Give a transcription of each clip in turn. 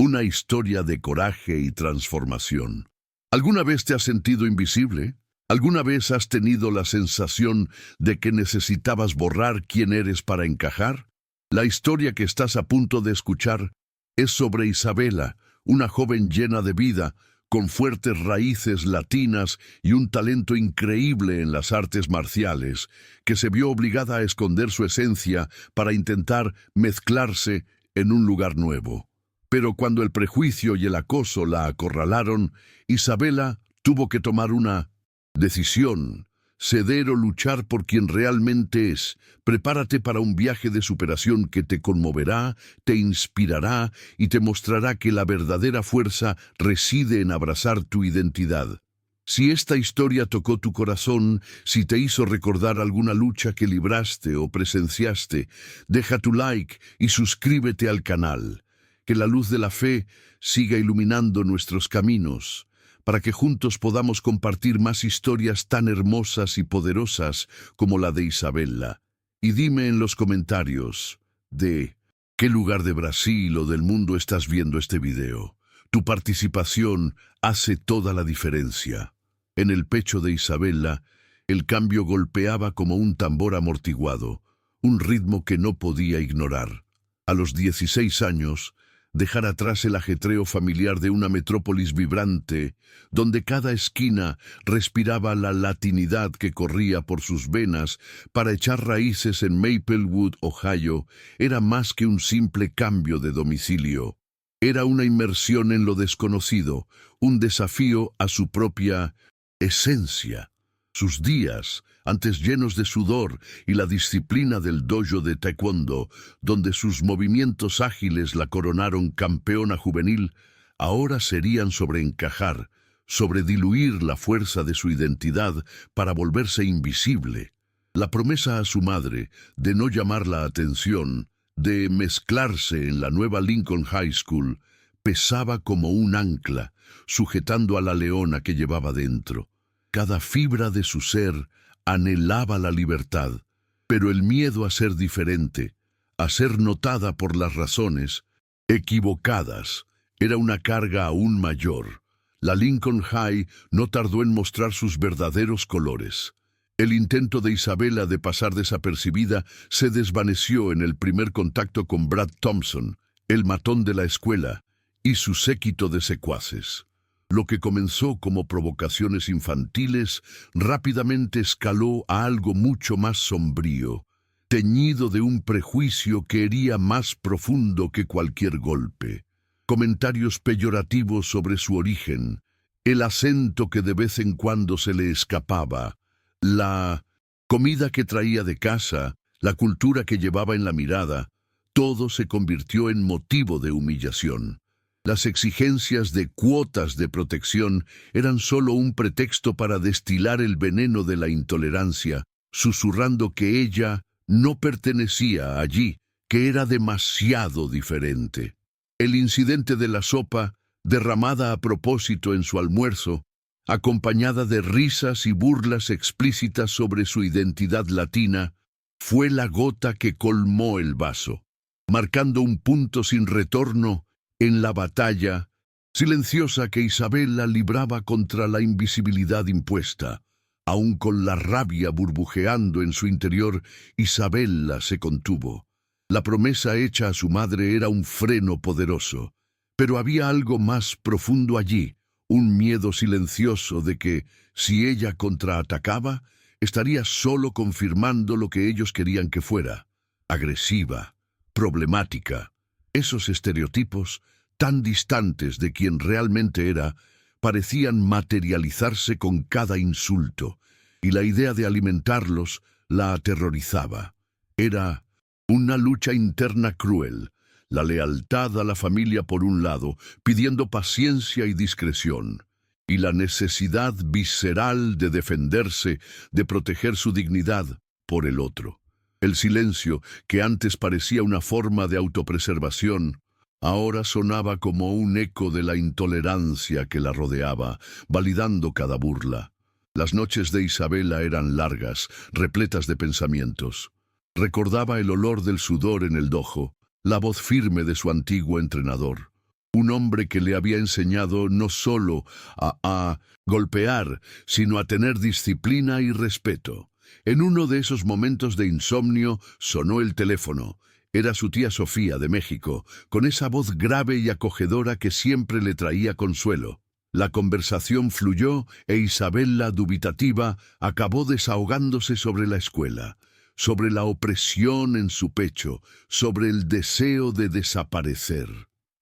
Una historia de coraje y transformación. ¿Alguna vez te has sentido invisible? ¿Alguna vez has tenido la sensación de que necesitabas borrar quién eres para encajar? La historia que estás a punto de escuchar es sobre Isabela, una joven llena de vida, con fuertes raíces latinas y un talento increíble en las artes marciales, que se vio obligada a esconder su esencia para intentar mezclarse en un lugar nuevo. Pero cuando el prejuicio y el acoso la acorralaron, Isabela tuvo que tomar una decisión: ceder o luchar por quien realmente es. Prepárate para un viaje de superación que te conmoverá, te inspirará y te mostrará que la verdadera fuerza reside en abrazar tu identidad. Si esta historia tocó tu corazón, si te hizo recordar alguna lucha que libraste o presenciaste, deja tu like y suscríbete al canal. Que la luz de la fe siga iluminando nuestros caminos, para que juntos podamos compartir más historias tan hermosas y poderosas como la de Isabela. Y dime en los comentarios de qué lugar de Brasil o del mundo estás viendo este video. Tu participación hace toda la diferencia. En el pecho de Isabela, el cambio golpeaba como un tambor amortiguado, un ritmo que no podía ignorar. A los 16 años, dejar atrás el ajetreo familiar de una metrópolis vibrante, donde cada esquina respiraba la latinidad que corría por sus venas, para echar raíces en Maplewood, Ohio, era más que un simple cambio de domicilio. Era una inmersión en lo desconocido, un desafío a su propia esencia. Sus días, antes llenos de sudor y la disciplina del dojo de taekwondo, donde sus movimientos ágiles la coronaron campeona juvenil, ahora serían sobre encajar, sobre diluir la fuerza de su identidad para volverse invisible. La promesa a su madre de no llamar la atención, de mezclarse en la nueva Lincoln High School, pesaba como un ancla, sujetando a la leona que llevaba dentro. Cada fibra de su ser anhelaba la libertad, pero el miedo a ser diferente, a ser notada por las razones equivocadas, era una carga aún mayor. La Lincoln High no tardó en mostrar sus verdaderos colores. El intento de Isabela de pasar desapercibida se desvaneció en el primer contacto con Brad Thompson, el matón de la escuela, y su séquito de secuaces. Lo que comenzó como provocaciones infantiles rápidamente escaló a algo mucho más sombrío, teñido de un prejuicio que hería más profundo que cualquier golpe. Comentarios peyorativos sobre su origen, el acento que de vez en cuando se le escapaba, la comida que traía de casa, la cultura que llevaba en la mirada, todo se convirtió en motivo de humillación. Las exigencias de cuotas de protección eran solo un pretexto para destilar el veneno de la intolerancia, susurrando que ella no pertenecía allí, que era demasiado diferente. El incidente de la sopa, derramada a propósito en su almuerzo, acompañada de risas y burlas explícitas sobre su identidad latina, fue la gota que colmó el vaso, marcando un punto sin retorno en la batalla silenciosa que Isabela libraba contra la invisibilidad impuesta. Aún con la rabia burbujeando en su interior, Isabela se contuvo. La promesa hecha a su madre era un freno poderoso, pero había algo más profundo allí, un miedo silencioso de que, si ella contraatacaba, estaría solo confirmando lo que ellos querían que fuera: agresiva, problemática. Esos estereotipos, tan distantes de quien realmente era, parecían materializarse con cada insulto, y la idea de alimentarlos la aterrorizaba. Era una lucha interna cruel, la lealtad a la familia por un lado, pidiendo paciencia y discreción, y la necesidad visceral de defenderse, de proteger su dignidad, por el otro. El silencio, que antes parecía una forma de autopreservación, ahora sonaba como un eco de la intolerancia que la rodeaba, validando cada burla. Las noches de Isabela eran largas, repletas de pensamientos. Recordaba el olor del sudor en el dojo, la voz firme de su antiguo entrenador. Un hombre que le había enseñado no solo a golpear, sino a tener disciplina y respeto. En uno de esos momentos de insomnio sonó el teléfono. Era su tía Sofía de México, con esa voz grave y acogedora que siempre le traía consuelo. La conversación fluyó e Isabela, dubitativa, acabó desahogándose sobre la escuela, sobre la opresión en su pecho, sobre el deseo de desaparecer.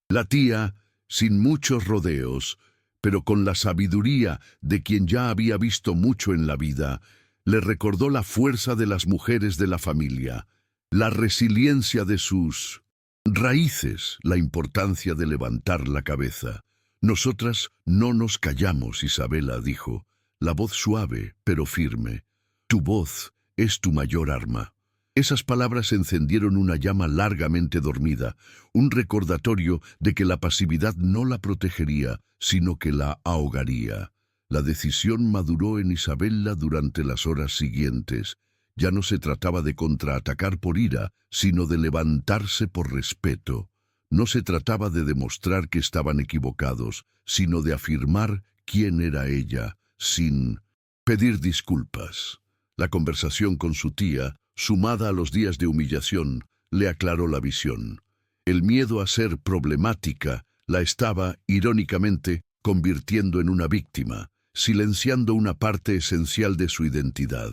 La tía, sin muchos rodeos, pero con la sabiduría de quien ya había visto mucho en la vida, le recordó la fuerza de las mujeres de la familia, la resiliencia de sus raíces, la importancia de levantar la cabeza. Nosotras no nos callamos, Isabela dijo, la voz suave pero firme. Tu voz es tu mayor arma. Esas palabras encendieron una llama largamente dormida, un recordatorio de que la pasividad no la protegería, sino que la ahogaría. La decisión maduró en Isabela durante las horas siguientes. Ya no se trataba de contraatacar por ira, sino de levantarse por respeto. No se trataba de demostrar que estaban equivocados, sino de afirmar quién era ella, sin pedir disculpas. La conversación con su tía, sumada a los días de humillación, le aclaró la visión. El miedo a ser problemática la estaba, irónicamente, convirtiendo en una víctima, silenciando una parte esencial de su identidad.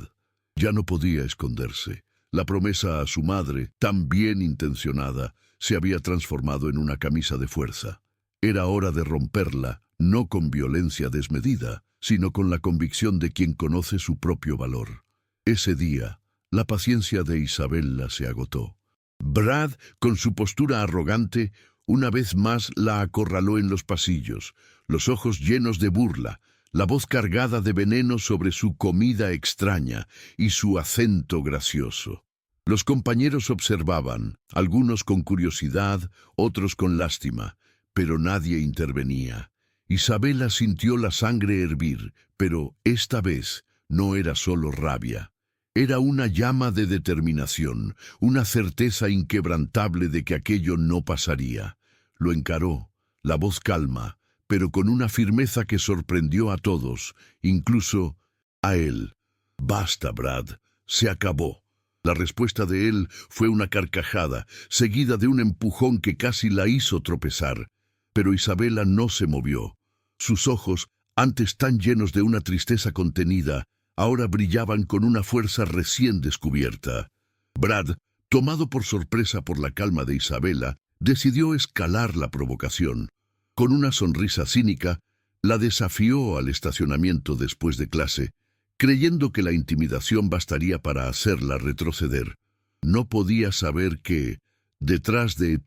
Ya no podía esconderse. La promesa a su madre, tan bien intencionada, se había transformado en una camisa de fuerza. Era hora de romperla, no con violencia desmedida, sino con la convicción de quien conoce su propio valor. Ese día, la paciencia de Isabela se agotó. Brad, con su postura arrogante, una vez más la acorraló en los pasillos, los ojos llenos de burla, la voz cargada de veneno sobre su comida extraña y su acento gracioso. Los compañeros observaban, algunos con curiosidad, otros con lástima, pero nadie intervenía. Isabela sintió la sangre hervir, pero esta vez no era solo rabia. Era una llama de determinación, una certeza inquebrantable de que aquello no pasaría. Lo encaró, la voz calma, pero con una firmeza que sorprendió a todos, incluso a él. «Basta, Brad, se acabó». La respuesta de él fue una carcajada, seguida de un empujón que casi la hizo tropezar. Pero Isabela no se movió. Sus ojos, antes tan llenos de una tristeza contenida, ahora brillaban con una fuerza recién descubierta. Brad, tomado por sorpresa por la calma de Isabela, decidió escalar la provocación. Con una sonrisa cínica, la desafió al estacionamiento después de clase, creyendo que la intimidación bastaría para hacerla retroceder. No podía saber que, detrás de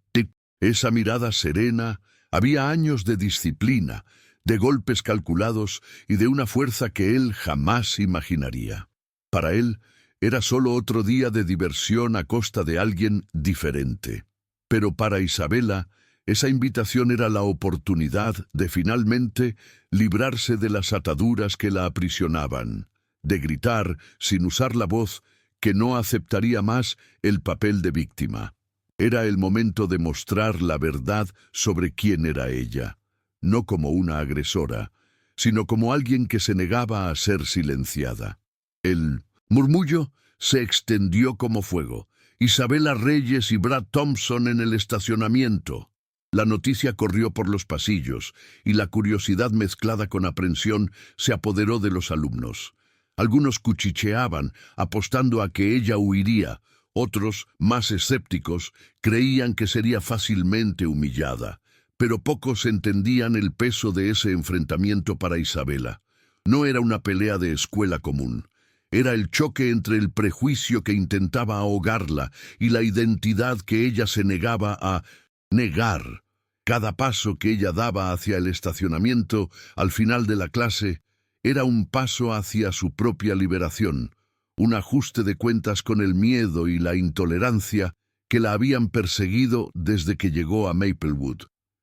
esa mirada serena, había años de disciplina, de golpes calculados y de una fuerza que él jamás imaginaría. Para él, era solo otro día de diversión a costa de alguien diferente. Pero para Isabela, esa invitación era la oportunidad de finalmente librarse de las ataduras que la aprisionaban, de gritar, sin usar la voz, que no aceptaría más el papel de víctima. Era el momento de mostrar la verdad sobre quién era ella, no como una agresora, sino como alguien que se negaba a ser silenciada. El murmullo se extendió como fuego. Isabela Reyes y Brad Thompson en el estacionamiento. La noticia corrió por los pasillos y la curiosidad mezclada con aprensión se apoderó de los alumnos. Algunos cuchicheaban, apostando a que ella huiría. Otros, más escépticos, creían que sería fácilmente humillada. Pero pocos entendían el peso de ese enfrentamiento para Isabela. No era una pelea de escuela común. Era el choque entre el prejuicio que intentaba ahogarla y la identidad que ella se negaba a negar. Cada paso que ella daba hacia el estacionamiento, al final de la clase, era un paso hacia su propia liberación, un ajuste de cuentas con el miedo y la intolerancia que la habían perseguido desde que llegó a Maplewood.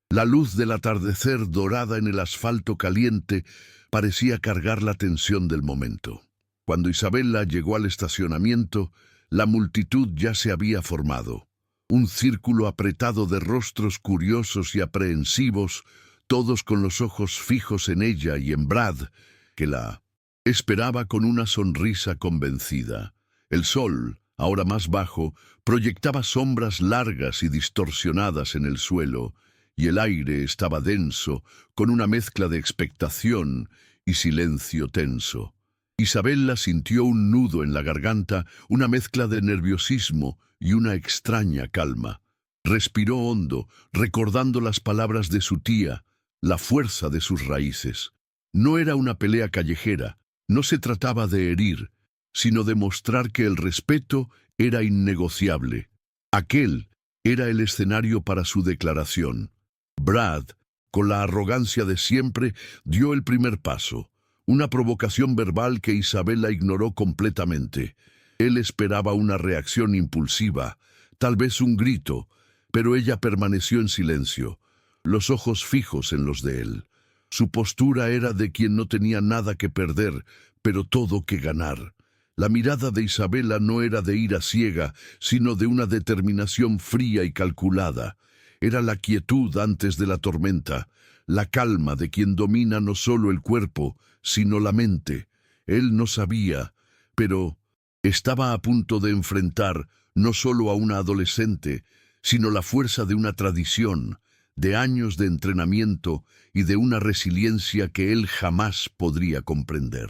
La luz del atardecer dorada en el asfalto caliente parecía cargar la tensión del momento. Cuando Isabela llegó al estacionamiento, la multitud ya se había formado. Un círculo apretado de rostros curiosos y aprehensivos, todos con los ojos fijos en ella y en Brad, que la esperaba con una sonrisa convencida. El sol, ahora más bajo, proyectaba sombras largas y distorsionadas en el suelo, y el aire estaba denso, con una mezcla de expectación y silencio tenso. Isabella sintió un nudo en la garganta, una mezcla de nerviosismo y una extraña calma. Respiró hondo, recordando las palabras de su tía, la fuerza de sus raíces. No era una pelea callejera, no se trataba de herir, sino de mostrar que el respeto era innegociable. Aquel era el escenario para su declaración. Brad, con la arrogancia de siempre, dio el primer paso, una provocación verbal que Isabella ignoró completamente. Él esperaba una reacción impulsiva, tal vez un grito, pero ella permaneció en silencio, los ojos fijos en los de él. Su postura era de quien no tenía nada que perder, pero todo que ganar. La mirada de Isabella no era de ira ciega, sino de una determinación fría y calculada. Era la quietud antes de la tormenta, la calma de quien domina no solo el cuerpo, sino la mente. Él no sabía, pero estaba a punto de enfrentar no solo a una adolescente, sino la fuerza de una tradición, de años de entrenamiento y de una resiliencia que él jamás podría comprender.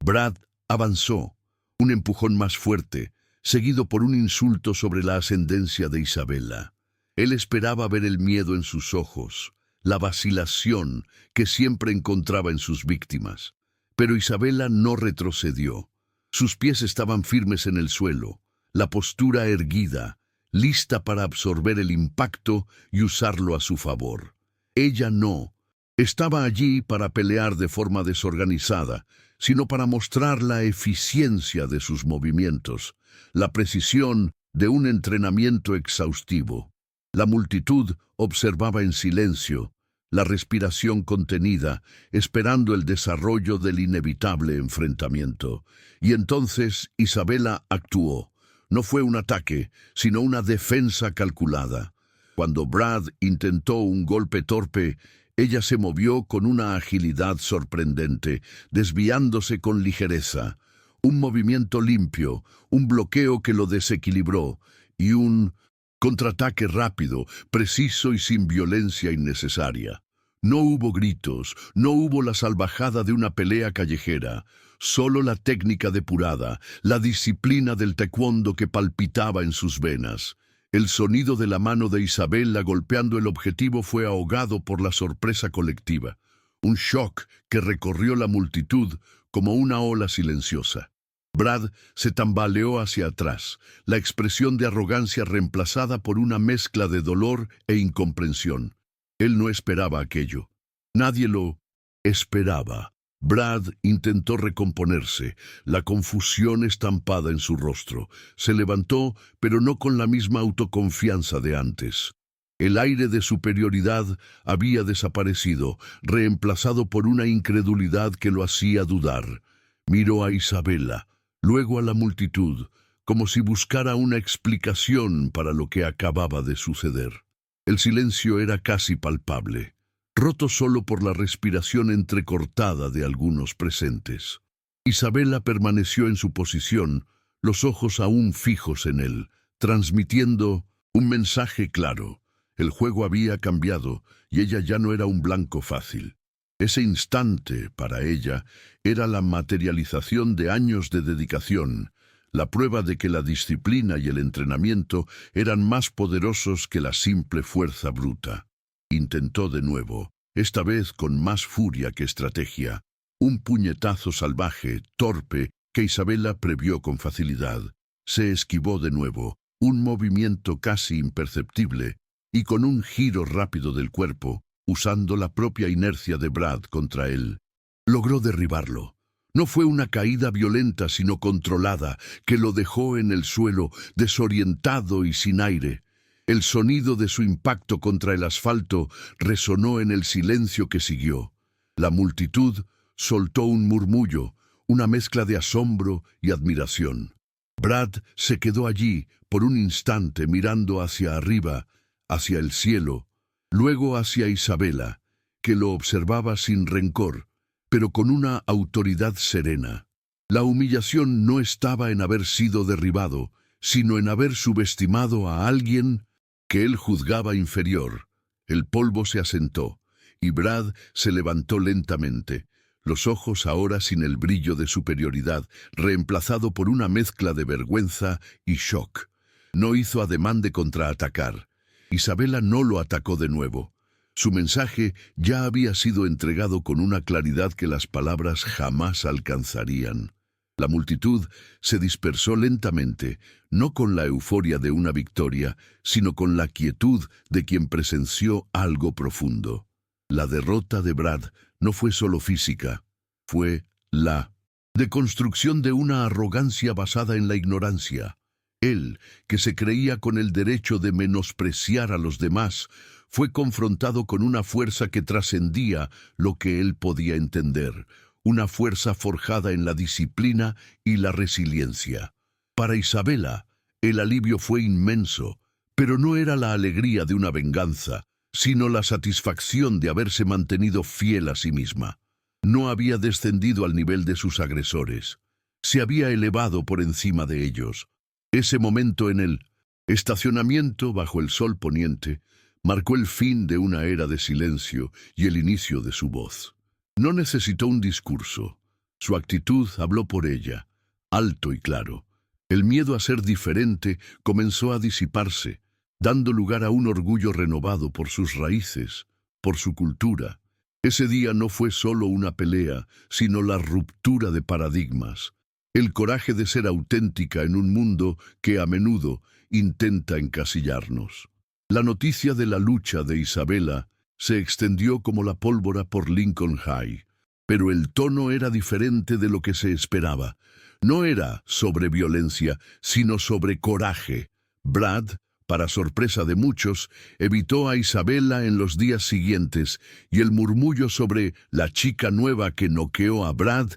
Brad avanzó, un empujón más fuerte, seguido por un insulto sobre la ascendencia de Isabella. Él esperaba ver el miedo en sus ojos, la vacilación que siempre encontraba en sus víctimas. Pero Isabella no retrocedió. Sus pies estaban firmes en el suelo, la postura erguida, lista para absorber el impacto y usarlo a su favor. Ella no. Estaba allí para pelear de forma desorganizada, sino para mostrar la eficiencia de sus movimientos, la precisión de un entrenamiento exhaustivo. La multitud observaba en silencio, la respiración contenida, esperando el desarrollo del inevitable enfrentamiento. Y entonces Isabella actuó. No fue un ataque, sino una defensa calculada. Cuando Brad intentó un golpe torpe, ella se movió con una agilidad sorprendente, desviándose con ligereza. Un movimiento limpio, un bloqueo que lo desequilibró, y un contraataque rápido, preciso y sin violencia innecesaria. No hubo gritos, no hubo la salvajada de una pelea callejera, solo la técnica depurada, la disciplina del taekwondo que palpitaba en sus venas. El sonido de la mano de Isabella golpeando el objetivo fue ahogado por la sorpresa colectiva, un shock que recorrió la multitud como una ola silenciosa. Brad se tambaleó hacia atrás, la expresión de arrogancia reemplazada por una mezcla de dolor e incomprensión. Él no esperaba aquello. Nadie lo esperaba. Brad intentó recomponerse, la confusión estampada en su rostro. Se levantó, pero no con la misma autoconfianza de antes. El aire de superioridad había desaparecido, reemplazado por una incredulidad que lo hacía dudar. Miró a Isabella, luego a la multitud, como si buscara una explicación para lo que acababa de suceder. El silencio era casi palpable, roto solo por la respiración entrecortada de algunos presentes. Isabella permaneció en su posición, los ojos aún fijos en él, transmitiendo un mensaje claro. El juego había cambiado y ella ya no era un blanco fácil. Ese instante, para ella, era la materialización de años de dedicación, la prueba de que la disciplina y el entrenamiento eran más poderosos que la simple fuerza bruta. Intentó de nuevo, esta vez con más furia que estrategia, un puñetazo salvaje, torpe, que Isabella previó con facilidad. Se esquivó de nuevo, un movimiento casi imperceptible, y con un giro rápido del cuerpo, usando la propia inercia de Brad contra él, logró derribarlo. No fue una caída violenta, sino controlada, que lo dejó en el suelo, desorientado y sin aire. El sonido de su impacto contra el asfalto resonó en el silencio que siguió. La multitud soltó un murmullo, una mezcla de asombro y admiración. Brad se quedó allí por un instante mirando hacia arriba, hacia el cielo, luego hacia Isabela, que lo observaba sin rencor, pero con una autoridad serena. La humillación no estaba en haber sido derribado, sino en haber subestimado a alguien que él juzgaba inferior. El polvo se asentó, y Brad se levantó lentamente, los ojos ahora sin el brillo de superioridad, reemplazado por una mezcla de vergüenza y shock. No hizo ademán de contraatacar. Isabela no lo atacó de nuevo. Su mensaje ya había sido entregado con una claridad que las palabras jamás alcanzarían. La multitud se dispersó lentamente, no con la euforia de una victoria, sino con la quietud de quien presenció algo profundo. La derrota de Brad no fue solo física, fue la deconstrucción de una arrogancia basada en la ignorancia. Él, que se creía con el derecho de menospreciar a los demás, fue confrontado con una fuerza que trascendía lo que él podía entender, una fuerza forjada en la disciplina y la resiliencia. Para Isabela, el alivio fue inmenso, pero no era la alegría de una venganza, sino la satisfacción de haberse mantenido fiel a sí misma. No había descendido al nivel de sus agresores. Se había elevado por encima de ellos. Ese momento en el estacionamiento bajo el sol poniente marcó el fin de una era de silencio y el inicio de su voz. No necesitó un discurso. Su actitud habló por ella, alto y claro. El miedo a ser diferente comenzó a disiparse, dando lugar a un orgullo renovado por sus raíces, por su cultura. Ese día no fue solo una pelea, sino la ruptura de paradigmas. El coraje de ser auténtica en un mundo que a menudo intenta encasillarnos. La noticia de la lucha de Isabela se extendió como la pólvora por Lincoln High, pero el tono era diferente de lo que se esperaba. No era sobre violencia, sino sobre coraje. Brad, para sorpresa de muchos, evitó a Isabela en los días siguientes, y el murmullo sobre la chica nueva que noqueó a Brad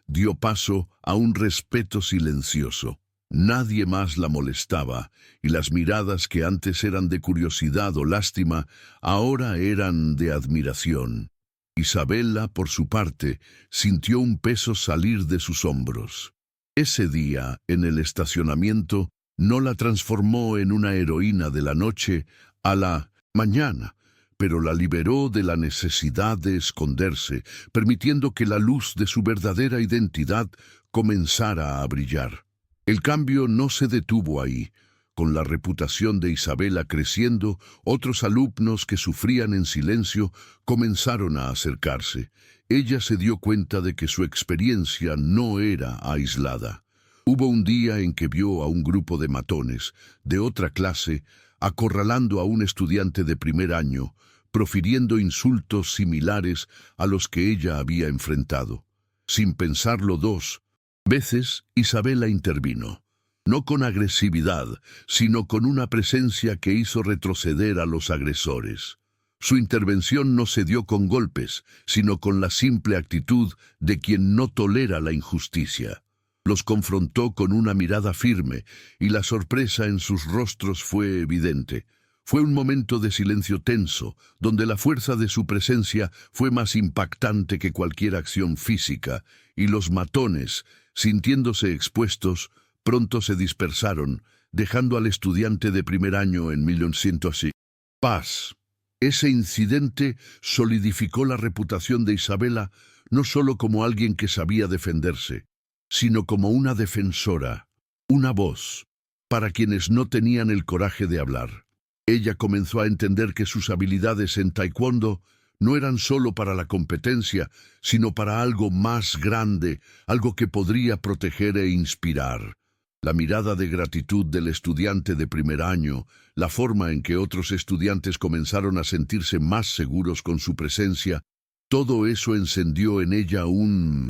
dio paso a un respeto silencioso. Nadie más la molestaba, y las miradas que antes eran de curiosidad o lástima, ahora eran de admiración. Isabela, por su parte, sintió un peso salir de sus hombros. Ese día, en el estacionamiento, no la transformó en una heroína de la noche a la mañana, pero la liberó de la necesidad de esconderse, permitiendo que la luz de su verdadera identidad comenzara a brillar. El cambio no se detuvo ahí. Con la reputación de Isabela creciendo, otros alumnos que sufrían en silencio comenzaron a acercarse. Ella se dio cuenta de que su experiencia no era aislada. Hubo un día en que vio a un grupo de matones, de otra clase, acorralando a un estudiante de primer año, profiriendo insultos similares a los que ella había enfrentado. Sin pensarlo dos veces, Isabela intervino. No con agresividad, sino con una presencia que hizo retroceder a los agresores. Su intervención no se dio con golpes, sino con la simple actitud de quien no tolera la injusticia. Los confrontó con una mirada firme, y la sorpresa en sus rostros fue evidente. Fue un momento de silencio tenso, donde la fuerza de su presencia fue más impactante que cualquier acción física, y los matones, sintiéndose expuestos, pronto se dispersaron, dejando al estudiante de primer año en 1900. Paz. Ese incidente solidificó la reputación de Isabela no solo como alguien que sabía defenderse, sino como una defensora, una voz, para quienes no tenían el coraje de hablar. Ella comenzó a entender que sus habilidades en taekwondo no eran solo para la competencia, sino para algo más grande, algo que podría proteger e inspirar. La mirada de gratitud del estudiante de primer año, la forma en que otros estudiantes comenzaron a sentirse más seguros con su presencia, todo eso encendió en ella un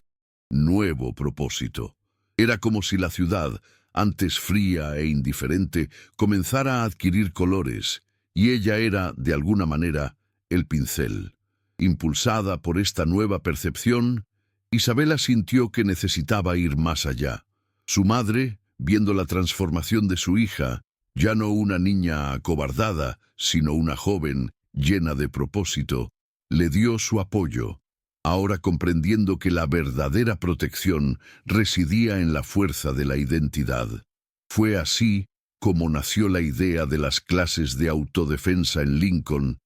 nuevo propósito. Era como si la ciudad, antes fría e indiferente, comenzara a adquirir colores, y ella era, de alguna manera, el pincel. Impulsada por esta nueva percepción, Isabela sintió que necesitaba ir más allá. Su madre, viendo la transformación de su hija, ya no una niña acobardada, sino una joven llena de propósito, le dio su apoyo, ahora comprendiendo que la verdadera protección residía en la fuerza de la identidad. Fue así como nació la idea de las clases de autodefensa en Lincoln.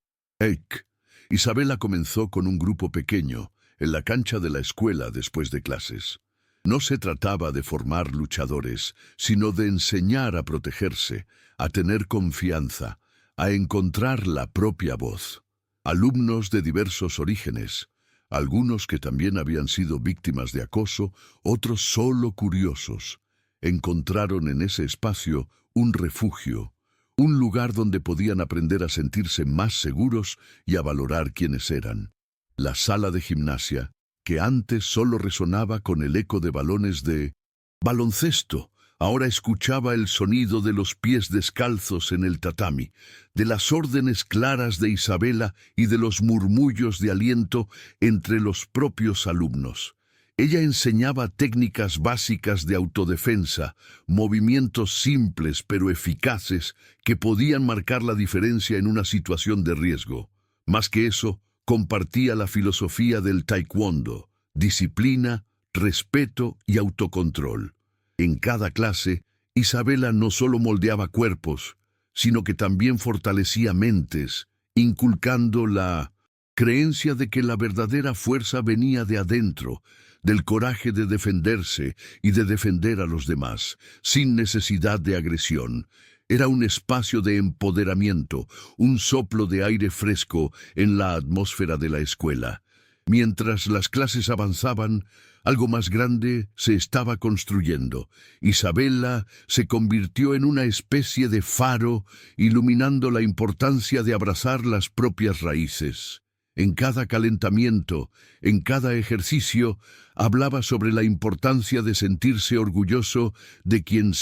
Isabela comenzó con un grupo pequeño, en la cancha de la escuela después de clases. No se trataba de formar luchadores, sino de enseñar a protegerse, a tener confianza, a encontrar la propia voz. Alumnos de diversos orígenes, algunos que también habían sido víctimas de acoso, otros solo curiosos, encontraron en ese espacio un refugio, un lugar donde podían aprender a sentirse más seguros y a valorar quiénes eran. La sala de gimnasia, que antes solo resonaba con el eco de balones de baloncesto, ahora escuchaba el sonido de los pies descalzos en el tatami, de las órdenes claras de Isabela y de los murmullos de aliento entre los propios alumnos. Ella enseñaba técnicas básicas de autodefensa, movimientos simples pero eficaces que podían marcar la diferencia en una situación de riesgo. Más que eso, compartía la filosofía del taekwondo: disciplina, respeto y autocontrol. En cada clase, Isabela no solo moldeaba cuerpos, sino que también fortalecía mentes, inculcando la creencia de que la verdadera fuerza venía de adentro, del coraje de defenderse y de defender a los demás, sin necesidad de agresión. Era un espacio de empoderamiento, un soplo de aire fresco en la atmósfera de la escuela. Mientras las clases avanzaban, algo más grande se estaba construyendo. Isabela se convirtió en una especie de faro, iluminando la importancia de abrazar las propias raíces. En cada calentamiento, en cada ejercicio, hablaba sobre la importancia de sentirse orgulloso de quien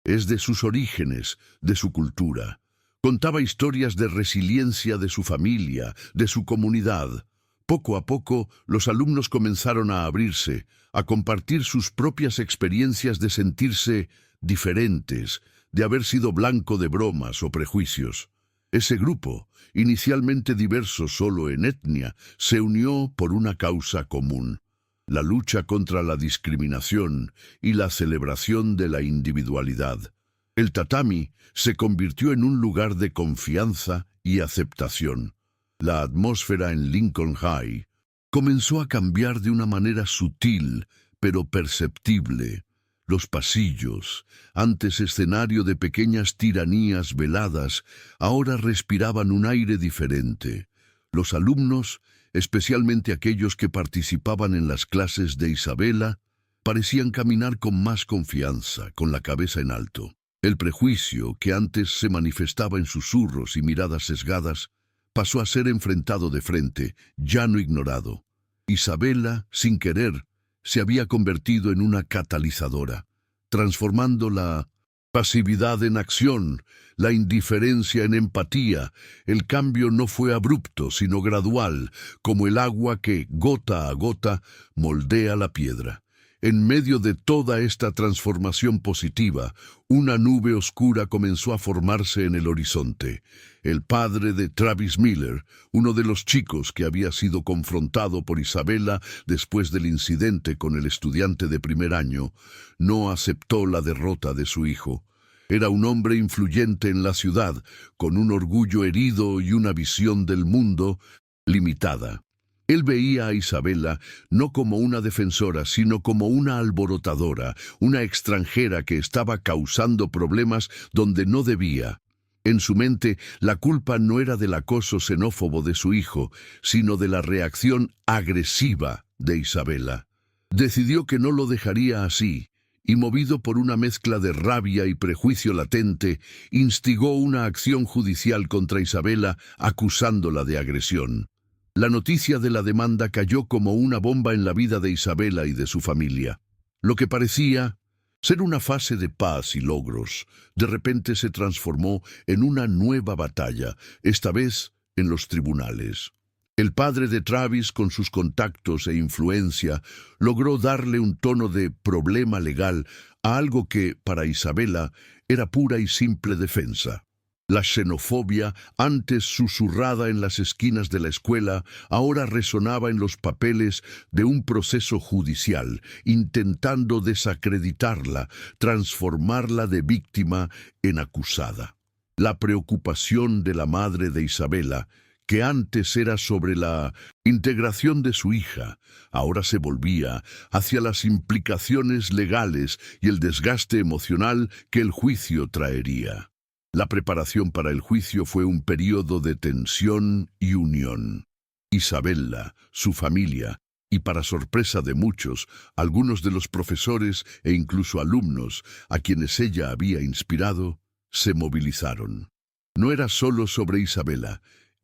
es de sus orígenes, de su cultura. Contaba historias de resiliencia de su familia, de su comunidad. Poco a poco, los alumnos comenzaron a abrirse, a compartir sus propias experiencias de sentirse diferentes, de haber sido blanco de bromas o prejuicios. Ese grupo, inicialmente diverso solo en etnia, se unió por una causa común: la lucha contra la discriminación y la celebración de la individualidad. El tatami se convirtió en un lugar de confianza y aceptación. La atmósfera en Lincoln High comenzó a cambiar de una manera sutil, pero perceptible. Los pasillos, antes escenario de pequeñas tiranías veladas, ahora respiraban un aire diferente. Los alumnos, especialmente aquellos que participaban en las clases de Isabela, parecían caminar con más confianza, con la cabeza en alto. El prejuicio, que antes se manifestaba en susurros y miradas sesgadas, pasó a ser enfrentado de frente, ya no ignorado. Isabela, sin querer, se había convertido en una catalizadora, transformando la pasividad en acción, la indiferencia en empatía. El cambio no fue abrupto, sino gradual, como el agua que, gota a gota, moldea la piedra. En medio de toda esta transformación positiva, una nube oscura comenzó a formarse en el horizonte. El padre de Travis Miller, uno de los chicos que había sido confrontado por Isabela después del incidente con el estudiante de primer año, no aceptó la derrota de su hijo. Era un hombre influyente en la ciudad, con un orgullo herido y una visión del mundo limitada. Él veía a Isabela no como una defensora, sino como una alborotadora, una extranjera que estaba causando problemas donde no debía. En su mente, la culpa no era del acoso xenófobo de su hijo, sino de la reacción agresiva de Isabela. Decidió que no lo dejaría así, y movido por una mezcla de rabia y prejuicio latente, instigó una acción judicial contra Isabela, acusándola de agresión. La noticia de la demanda cayó como una bomba en la vida de Isabela y de su familia. Lo que parecía ser una fase de paz y logros, de repente se transformó en una nueva batalla, esta vez en los tribunales. El padre de Travis, con sus contactos e influencia, logró darle un tono de problema legal a algo que, para Isabela, era pura y simple defensa. La xenofobia, antes susurrada en las esquinas de la escuela, ahora resonaba en los papeles de un proceso judicial, intentando desacreditarla, transformarla de víctima en acusada. La preocupación de la madre de Isabela, que antes era sobre la integración de su hija, ahora se volvía hacia las implicaciones legales y el desgaste emocional que el juicio traería. La preparación para el juicio fue un periodo de tensión y unión. Isabela, su familia, y para sorpresa de muchos, algunos de los profesores e incluso alumnos a quienes ella había inspirado, se movilizaron. No era solo sobre Isabela,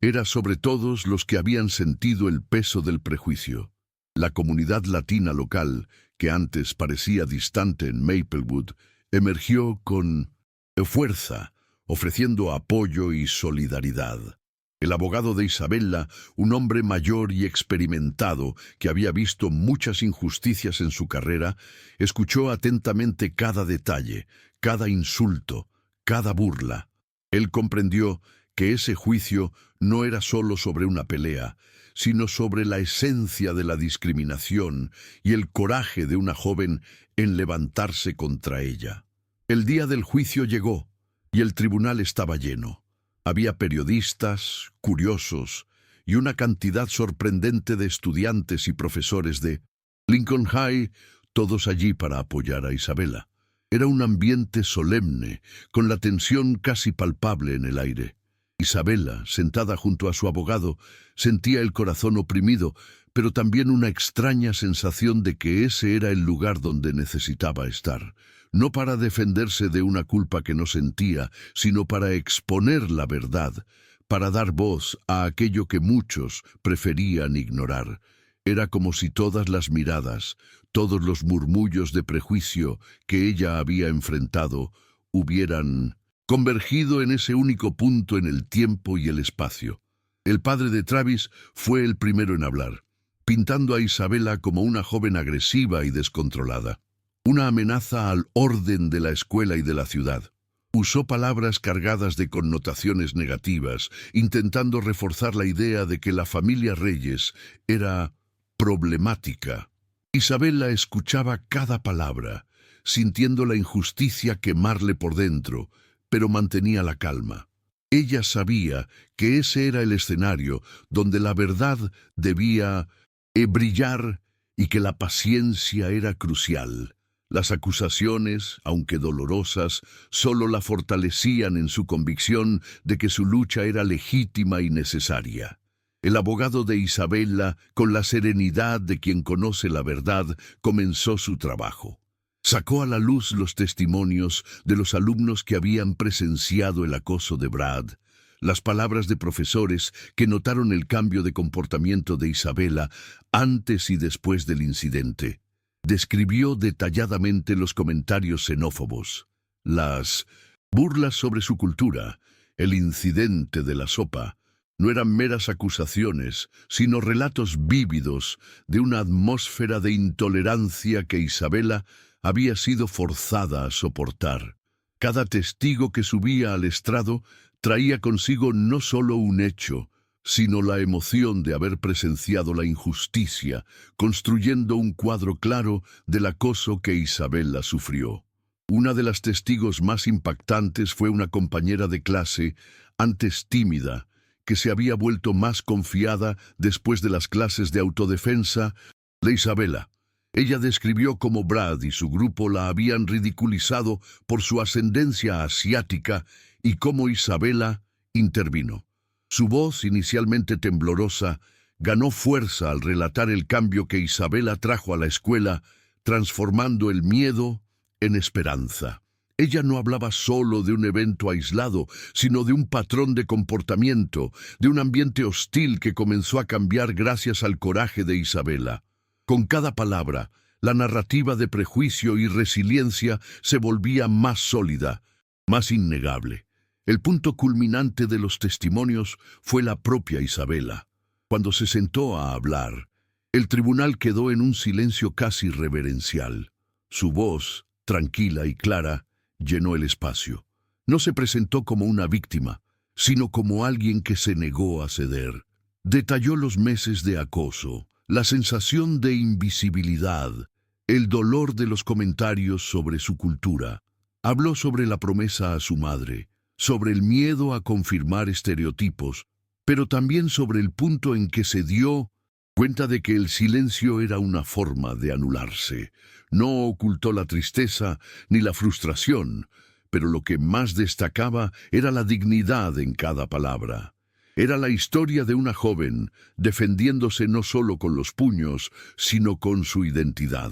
era sobre todos los que habían sentido el peso del prejuicio. La comunidad latina local, que antes parecía distante en Maplewood, emergió con fuerza, ofreciendo apoyo y solidaridad. El abogado de Isabela, un hombre mayor y experimentado que había visto muchas injusticias en su carrera, escuchó atentamente cada detalle, cada insulto, cada burla. Él comprendió que ese juicio no era solo sobre una pelea, sino sobre la esencia de la discriminación y el coraje de una joven en levantarse contra ella. El día del juicio llegó, y el tribunal estaba lleno. Había periodistas, curiosos, y una cantidad sorprendente de estudiantes y profesores de Lincoln High, todos allí para apoyar a Isabela. Era un ambiente solemne, con la tensión casi palpable en el aire. Isabela, sentada junto a su abogado, sentía el corazón oprimido, pero también una extraña sensación de que ese era el lugar donde necesitaba estar. No para defenderse de una culpa que no sentía, sino para exponer la verdad, para dar voz a aquello que muchos preferían ignorar. Era como si todas las miradas, todos los murmullos de prejuicio que ella había enfrentado, hubieran convergido en ese único punto en el tiempo y el espacio. El padre de Travis fue el primero en hablar, pintando a Isabela como una joven agresiva y descontrolada. Una amenaza al orden de la escuela y de la ciudad. Usó palabras cargadas de connotaciones negativas, intentando reforzar la idea de que la familia Reyes era problemática. Isabela escuchaba cada palabra, sintiendo la injusticia quemarle por dentro, pero mantenía la calma. Ella sabía que ese era el escenario donde la verdad debía brillar y que la paciencia era crucial. Las acusaciones, aunque dolorosas, solo la fortalecían en su convicción de que su lucha era legítima y necesaria. El abogado de Isabela, con la serenidad de quien conoce la verdad, comenzó su trabajo. Sacó a la luz los testimonios de los alumnos que habían presenciado el acoso de Brad, las palabras de profesores que notaron el cambio de comportamiento de Isabela antes y después del incidente. Describió detalladamente los comentarios xenófobos, las burlas sobre su cultura, el incidente de la sopa. No eran meras acusaciones, sino relatos vívidos de una atmósfera de intolerancia que Isabela había sido forzada a soportar. Cada testigo que subía al estrado traía consigo no solo un hecho, sino la emoción de haber presenciado la injusticia, construyendo un cuadro claro del acoso que Isabela sufrió. Una de las testigos más impactantes fue una compañera de clase, antes tímida, que se había vuelto más confiada después de las clases de autodefensa de Isabela. Ella describió cómo Brad y su grupo la habían ridiculizado por su ascendencia asiática y cómo Isabela intervino. Su voz, inicialmente temblorosa, ganó fuerza al relatar el cambio que Isabela trajo a la escuela, transformando el miedo en esperanza. Ella no hablaba solo de un evento aislado, sino de un patrón de comportamiento, de un ambiente hostil que comenzó a cambiar gracias al coraje de Isabela. Con cada palabra, la narrativa de prejuicio y resiliencia se volvía más sólida, más innegable. El punto culminante de los testimonios fue la propia Isabela. Cuando se sentó a hablar, el tribunal quedó en un silencio casi reverencial. Su voz, tranquila y clara, llenó el espacio. No se presentó como una víctima, sino como alguien que se negó a ceder. Detalló los meses de acoso, la sensación de invisibilidad, el dolor de los comentarios sobre su cultura. Habló sobre la promesa a su madre, sobre el miedo a confirmar estereotipos, pero también sobre el punto en que se dio cuenta de que el silencio era una forma de anularse. No ocultó la tristeza ni la frustración, pero lo que más destacaba era la dignidad en cada palabra. Era la historia de una joven defendiéndose no solo con los puños, sino con su identidad.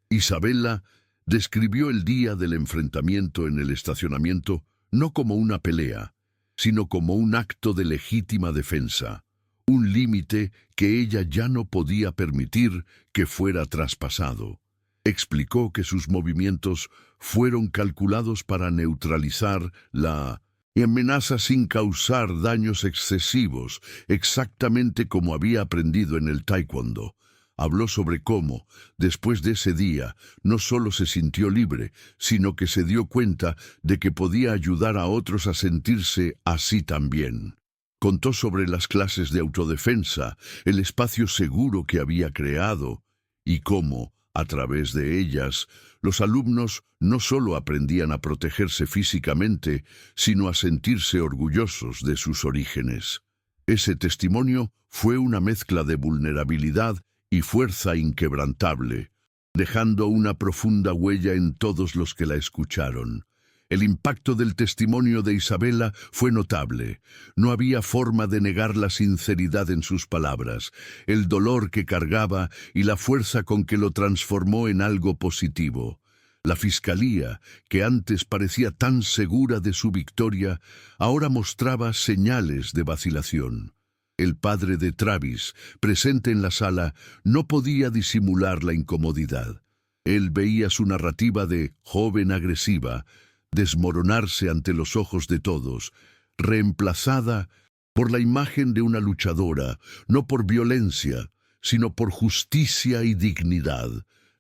Isabela describió el día del enfrentamiento en el estacionamiento no como una pelea, sino como un acto de legítima defensa, un límite que ella ya no podía permitir que fuera traspasado. Explicó que sus movimientos fueron calculados para neutralizar la amenaza sin causar daños excesivos, exactamente como había aprendido en el taekwondo. Habló sobre cómo, después de ese día, no solo se sintió libre, sino que se dio cuenta de que podía ayudar a otros a sentirse así también. Contó sobre las clases de autodefensa, el espacio seguro que había creado, y cómo, a través de ellas, los alumnos no solo aprendían a protegerse físicamente, sino a sentirse orgullosos de sus orígenes. Ese testimonio fue una mezcla de vulnerabilidad y fuerza inquebrantable, dejando una profunda huella en todos los que la escucharon. El impacto del testimonio de Isabela fue notable. No había forma de negar la sinceridad en sus palabras, el dolor que cargaba y la fuerza con que lo transformó en algo positivo. La fiscalía, que antes parecía tan segura de su victoria, ahora mostraba señales de vacilación. El padre de Travis, presente en la sala, no podía disimular la incomodidad. Él veía su narrativa de joven agresiva desmoronarse ante los ojos de todos, reemplazada por la imagen de una luchadora, no por violencia, sino por justicia y dignidad.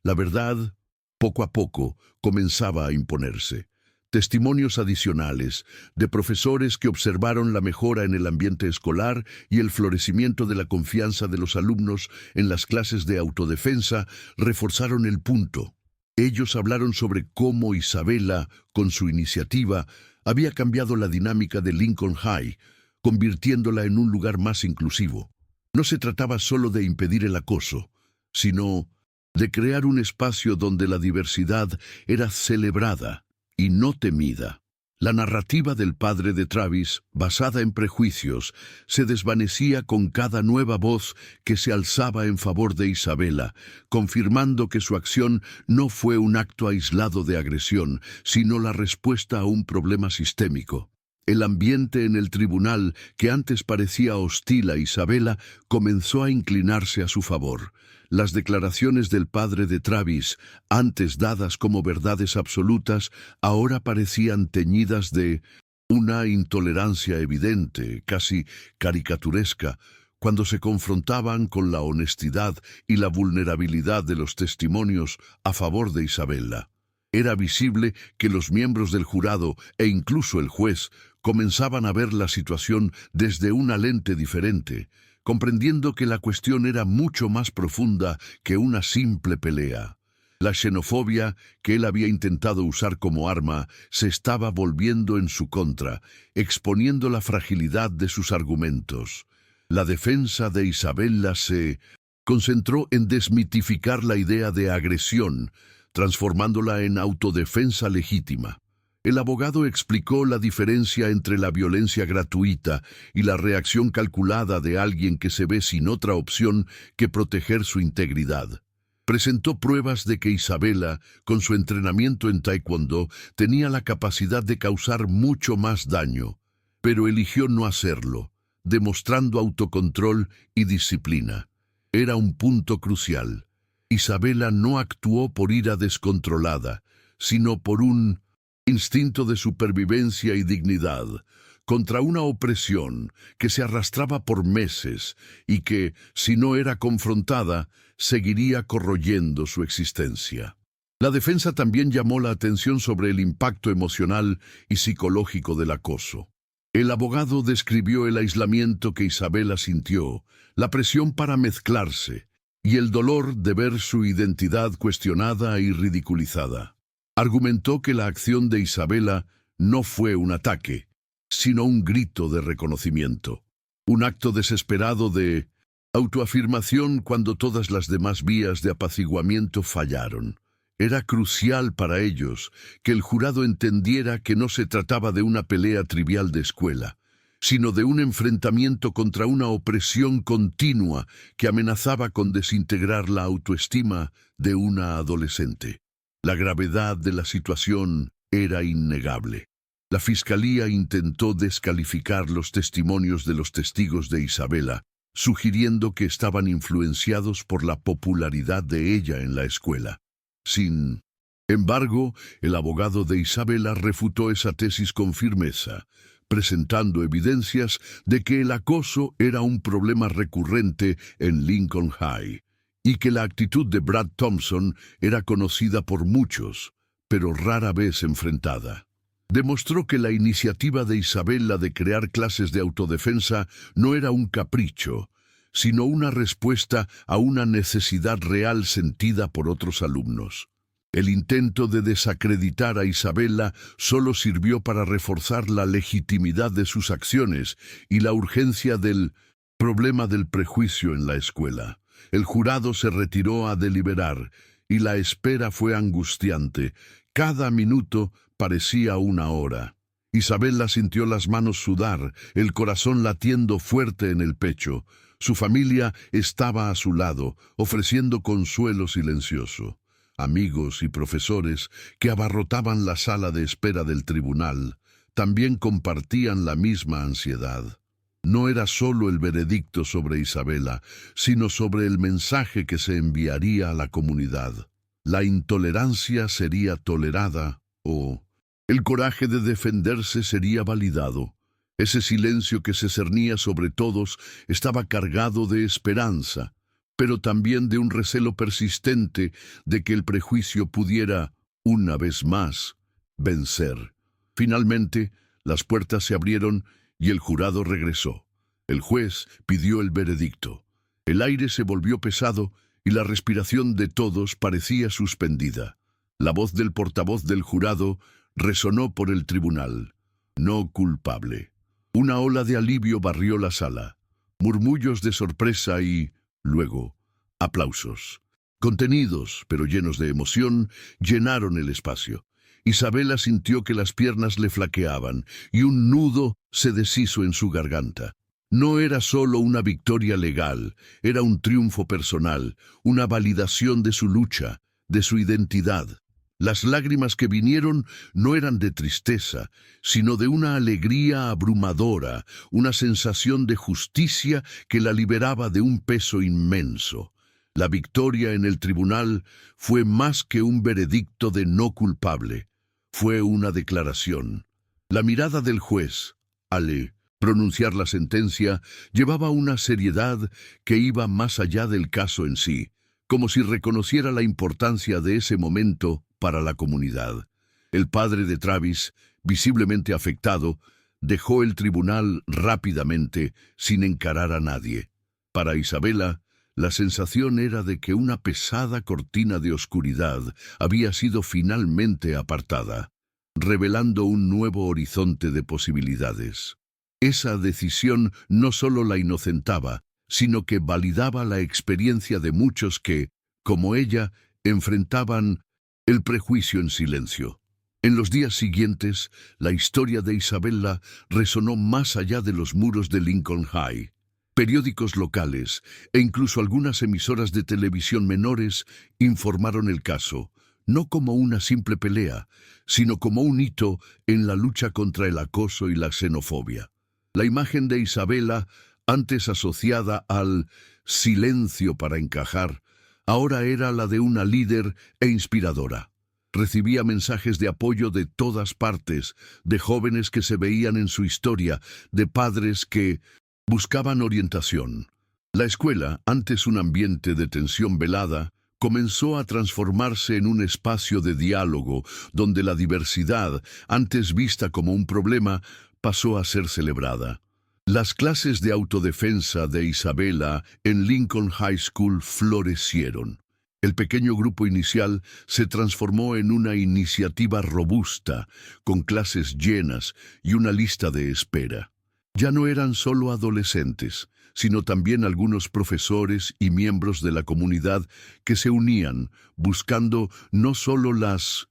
La verdad, poco a poco, comenzaba a imponerse. Testimonios adicionales de profesores que observaron la mejora en el ambiente escolar y el florecimiento de la confianza de los alumnos en las clases de autodefensa reforzaron el punto. Ellos hablaron sobre cómo Isabela, con su iniciativa, había cambiado la dinámica de Lincoln High, convirtiéndola en un lugar más inclusivo. No se trataba solo de impedir el acoso, sino de crear un espacio donde la diversidad era celebrada y no temida. La narrativa del padre de Travis, basada en prejuicios, se desvanecía con cada nueva voz que se alzaba en favor de Isabela, confirmando que su acción no fue un acto aislado de agresión, sino la respuesta a un problema sistémico. El ambiente en el tribunal, que antes parecía hostil a Isabela, comenzó a inclinarse a su favor. Las declaraciones del padre de Travis, antes dadas como verdades absolutas, ahora parecían teñidas de una intolerancia evidente, casi caricaturesca, cuando se confrontaban con la honestidad y la vulnerabilidad de los testimonios a favor de Isabela. Era visible que los miembros del jurado e incluso el juez comenzaban a ver la situación desde una lente diferente, comprendiendo que la cuestión era mucho más profunda que una simple pelea. La xenofobia que él había intentado usar como arma se estaba volviendo en su contra, exponiendo la fragilidad de sus argumentos. La defensa de Isabela se concentró en desmitificar la idea de agresión, transformándola en autodefensa legítima. El abogado explicó la diferencia entre la violencia gratuita y la reacción calculada de alguien que se ve sin otra opción que proteger su integridad. Presentó pruebas de que Isabela, con su entrenamiento en taekwondo, tenía la capacidad de causar mucho más daño, pero eligió no hacerlo, demostrando autocontrol y disciplina. Era un punto crucial. Isabela no actuó por ira descontrolada, sino por un instinto de supervivencia y dignidad. contra una opresión que se arrastraba por meses y que, si no era confrontada, seguiría corroyendo su existencia. La defensa también llamó la atención sobre el impacto emocional y psicológico del acoso. El abogado describió el aislamiento que Isabela sintió, la presión para mezclarse y el dolor de ver su identidad cuestionada y ridiculizada. Argumentó que la acción de Isabela no fue un ataque, sino un grito de reconocimiento, un acto desesperado de autoafirmación cuando todas las demás vías de apaciguamiento fallaron. Era crucial para ellos que el jurado entendiera que no se trataba de una pelea trivial de escuela, sino de un enfrentamiento contra una opresión continua que amenazaba con desintegrar la autoestima de una adolescente. La gravedad de la situación era innegable. La fiscalía intentó descalificar los testimonios de los testigos de Isabela, sugiriendo que estaban influenciados por la popularidad de ella en la escuela. Sin embargo, el abogado de Isabela refutó esa tesis con firmeza, presentando evidencias de que el acoso era un problema recurrente en Lincoln High, y que la actitud de Brad Thompson era conocida por muchos, pero rara vez enfrentada. Demostró que la iniciativa de Isabela de crear clases de autodefensa no era un capricho, sino una respuesta a una necesidad real sentida por otros alumnos. El intento de desacreditar a Isabela solo sirvió para reforzar la legitimidad de sus acciones y la urgencia del problema del prejuicio en la escuela. El jurado se retiró a deliberar y la espera fue angustiante. Cada minuto parecía una hora. Isabela sintió las manos sudar, el corazón latiendo fuerte en el pecho. Su familia estaba a su lado, ofreciendo consuelo silencioso. Amigos y profesores que abarrotaban la sala de espera del tribunal también compartían la misma ansiedad. No era solo el veredicto sobre Isabela, sino sobre el mensaje que se enviaría a la comunidad. La intolerancia sería tolerada o el coraje de defenderse sería validado. Ese silencio que se cernía sobre todos estaba cargado de esperanza, pero también de un recelo persistente de que el prejuicio pudiera, una vez más, vencer. Finalmente, las puertas se abrieron y el jurado regresó. El juez pidió el veredicto. El aire se volvió pesado y la respiración de todos parecía suspendida. La voz del portavoz del jurado resonó por el tribunal. No culpable. Una ola de alivio barrió la sala. Murmullos de sorpresa y, luego, aplausos. Contenidos, pero llenos de emoción, llenaron el espacio. Isabela sintió que las piernas le flaqueaban y un nudo se deshizo en su garganta. No era solo una victoria legal, era un triunfo personal, una validación de su lucha, de su identidad. Las lágrimas que vinieron no eran de tristeza, sino de una alegría abrumadora, una sensación de justicia que la liberaba de un peso inmenso. La victoria en el tribunal fue más que un veredicto de no culpable, fue una declaración. La mirada del juez, al pronunciar la sentencia, llevaba una seriedad que iba más allá del caso en sí, como si reconociera la importancia de ese momento para la comunidad. El padre de Travis, visiblemente afectado, dejó el tribunal rápidamente, sin encarar a nadie. Para Isabela, la sensación era de que una pesada cortina de oscuridad había sido finalmente apartada, revelando un nuevo horizonte de posibilidades. Esa decisión no solo la inocentaba, sino que validaba la experiencia de muchos que, como ella, enfrentaban el prejuicio en silencio. En los días siguientes, la historia de Isabela resonó más allá de los muros de Lincoln High. Periódicos locales e incluso algunas emisoras de televisión menores informaron el caso, no como una simple pelea, sino como un hito en la lucha contra el acoso y la xenofobia. La imagen de Isabela, antes asociada al silencio para encajar, ahora era la de una líder e inspiradora. Recibía mensajes de apoyo de todas partes, de jóvenes que se veían en su historia, de padres que buscaban orientación. La escuela, antes un ambiente de tensión velada, comenzó a transformarse en un espacio de diálogo donde la diversidad, antes vista como un problema, pasó a ser celebrada. Las clases de autodefensa de Isabela en Lincoln High School florecieron. El pequeño grupo inicial se transformó en una iniciativa robusta, con clases llenas y una lista de espera. Ya no eran solo adolescentes, sino también algunos profesores y miembros de la comunidad que se unían, buscando no solo las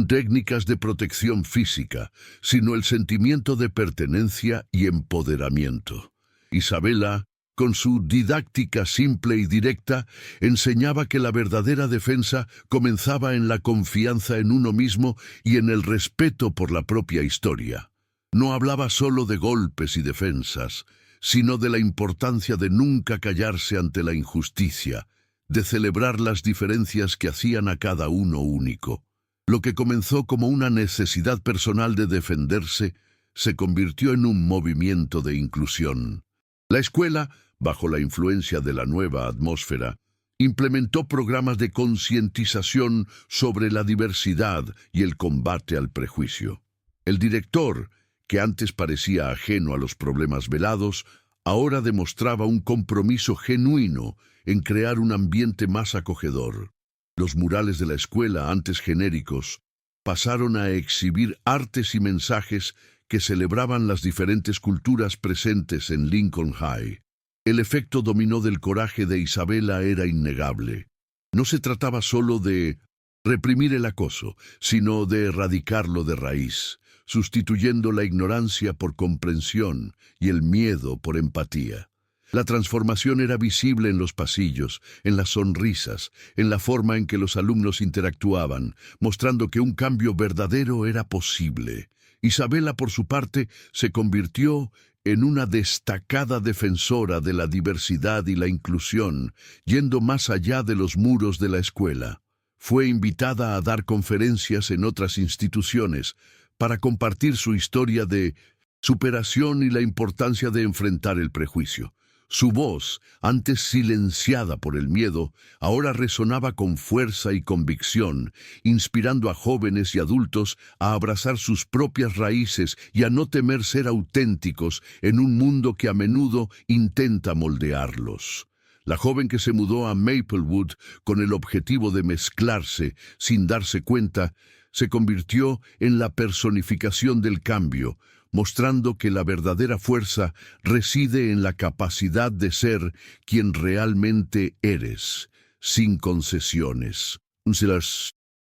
técnicas de protección física, sino el sentimiento de pertenencia y empoderamiento. Isabela, con su didáctica simple y directa, enseñaba que la verdadera defensa comenzaba en la confianza en uno mismo y en el respeto por la propia historia. No hablaba solo de golpes y defensas, sino de la importancia de nunca callarse ante la injusticia, de celebrar las diferencias que hacían a cada uno único. Lo que comenzó como una necesidad personal de defenderse, se convirtió en un movimiento de inclusión. La escuela, bajo la influencia de la nueva atmósfera, implementó programas de concientización sobre la diversidad y el combate al prejuicio. El director, que antes parecía ajeno a los problemas velados, ahora demostraba un compromiso genuino en crear un ambiente más acogedor. Los murales de la escuela, antes genéricos, pasaron a exhibir artes y mensajes que celebraban las diferentes culturas presentes en Lincoln High. El efecto dominó del coraje de Isabela era innegable. No se trataba solo de reprimir el acoso, sino de erradicarlo de raíz, sustituyendo la ignorancia por comprensión y el miedo por empatía. La transformación era visible en los pasillos, en las sonrisas, en la forma en que los alumnos interactuaban, mostrando que un cambio verdadero era posible. Isabela, por su parte, se convirtió en una destacada defensora de la diversidad y la inclusión, yendo más allá de los muros de la escuela. Fue invitada a dar conferencias en otras instituciones para compartir su historia de superación y la importancia de enfrentar el prejuicio. Su voz, antes silenciada por el miedo, ahora resonaba con fuerza y convicción, inspirando a jóvenes y adultos a abrazar sus propias raíces y a no temer ser auténticos en un mundo que a menudo intenta moldearlos. La joven que se mudó a Maplewood con el objetivo de mezclarse sin darse cuenta, se convirtió en la personificación del cambio, mostrando que la verdadera fuerza reside en la capacidad de ser quien realmente eres, sin concesiones. El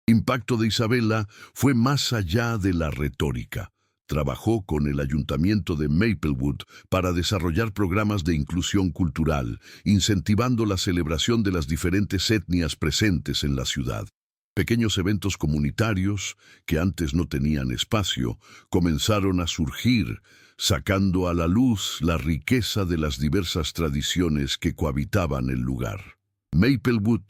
impacto de Isabela fue más allá de la retórica. Trabajó con el ayuntamiento de Maplewood para desarrollar programas de inclusión cultural, incentivando la celebración de las diferentes etnias presentes en la ciudad. Pequeños eventos comunitarios, que antes no tenían espacio, comenzaron a surgir, sacando a la luz la riqueza de las diversas tradiciones que cohabitaban el lugar. Maplewood,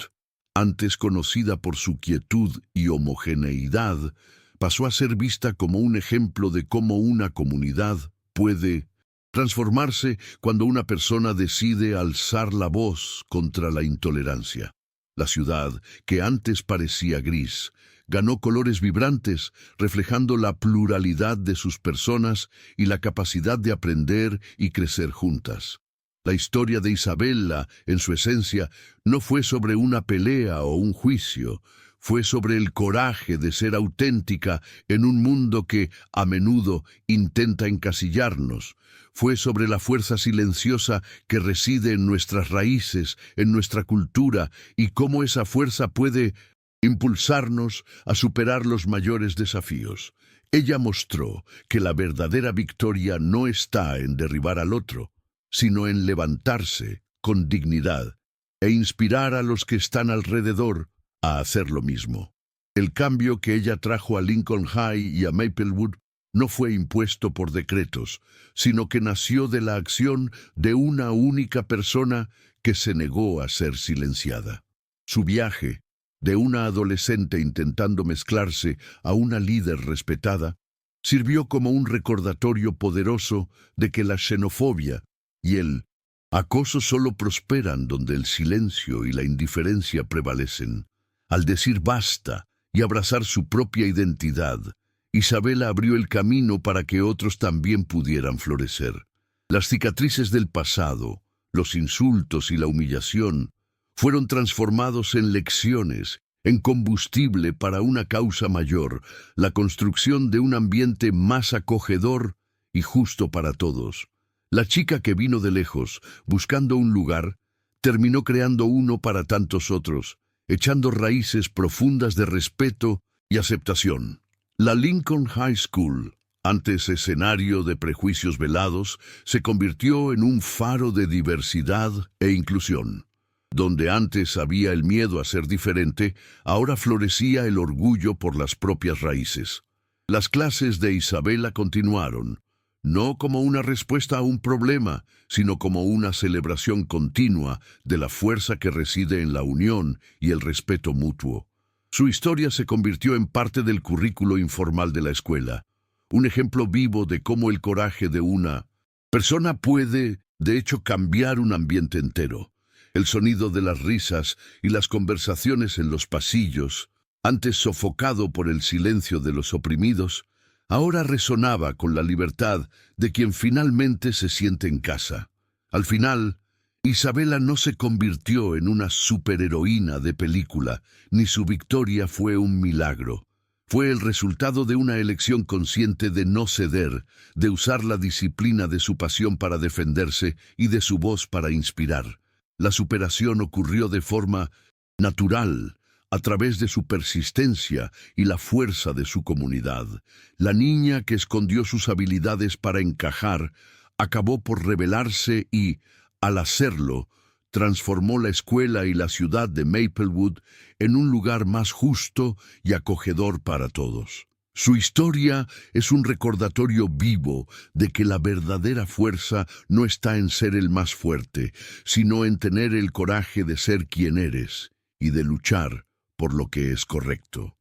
antes conocida por su quietud y homogeneidad, pasó a ser vista como un ejemplo de cómo una comunidad puede transformarse cuando una persona decide alzar la voz contra la intolerancia. La ciudad, que antes parecía gris, ganó colores vibrantes, reflejando la pluralidad de sus personas y la capacidad de aprender y crecer juntas. La historia de Isabela, en su esencia, no fue sobre una pelea o un juicio, fue sobre el coraje de ser auténtica en un mundo que, a menudo, intenta encasillarnos. Fue sobre la fuerza silenciosa que reside en nuestras raíces, en nuestra cultura, y cómo esa fuerza puede impulsarnos a superar los mayores desafíos. Ella mostró que la verdadera victoria no está en derribar al otro, sino en levantarse con dignidad e inspirar a los que están alrededor a hacer lo mismo. El cambio que ella trajo a Lincoln High y a Maplewood no fue impuesto por decretos, sino que nació de la acción de una única persona que se negó a ser silenciada. Su viaje, de una adolescente intentando mezclarse a una líder respetada, sirvió como un recordatorio poderoso de que la xenofobia y el acoso solo prosperan donde el silencio y la indiferencia prevalecen. Al decir basta y abrazar su propia identidad, Isabela abrió el camino para que otros también pudieran florecer. Las cicatrices del pasado, los insultos y la humillación fueron transformados en lecciones, en combustible para una causa mayor, la construcción de un ambiente más acogedor y justo para todos. La chica que vino de lejos, buscando un lugar, terminó creando uno para tantos otros, echando raíces profundas de respeto y aceptación. La Lincoln High School, antes escenario de prejuicios velados, se convirtió en un faro de diversidad e inclusión. Donde antes había el miedo a ser diferente, ahora florecía el orgullo por las propias raíces. Las clases de Isabela continuaron, no como una respuesta a un problema, sino como una celebración continua de la fuerza que reside en la unión y el respeto mutuo. Su historia se convirtió en parte del currículo informal de la escuela, un ejemplo vivo de cómo el coraje de una persona puede, de hecho, cambiar un ambiente entero. El sonido de las risas y las conversaciones en los pasillos, antes sofocado por el silencio de los oprimidos, ahora resonaba con la libertad de quien finalmente se siente en casa. Al final, Isabela no se convirtió en una superheroína de película, ni su victoria fue un milagro. Fue el resultado de una elección consciente de no ceder, de usar la disciplina de su pasión para defenderse y de su voz para inspirar. La superación ocurrió de forma natural, a través de su persistencia y la fuerza de su comunidad. La niña que escondió sus habilidades para encajar, acabó por rebelarse y, al hacerlo, transformó la escuela y la ciudad de Maplewood en un lugar más justo y acogedor para todos. Su historia es un recordatorio vivo de que la verdadera fuerza no está en ser el más fuerte, sino en tener el coraje de ser quien eres y de luchar por lo que es correcto.